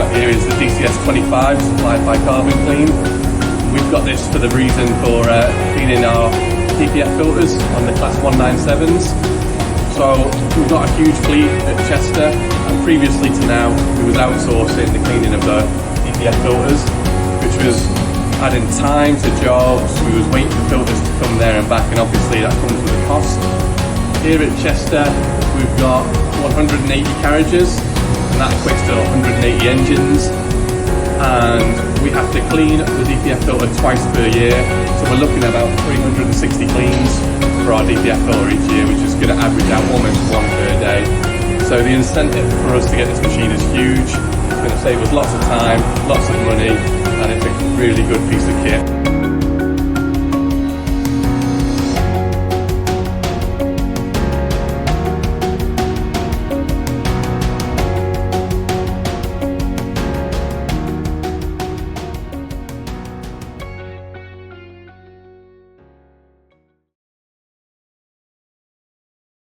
got here is the DCS-20 supplied by Carbon Clean. We've got this for the reason for cleaning our DPF filters on the Class 197s. So we've got a huge fleet at Chester, and previously to now we was outsourcing the cleaning of the DPF filters, which was adding time to jobs. We was waiting for filters to come there and back, and obviously that comes with a cost. Here at Chester we've got 180 carriages, and that equates to 180 engines, and we have to clean the DPF filter twice per year, so we're looking at about 360 cleans for our DPF filter each year, which is going to average out almost one per day. So the incentive for us to get this machine is huge. It's going to save us lots of time, lots of money, and it's a really good piece of kit.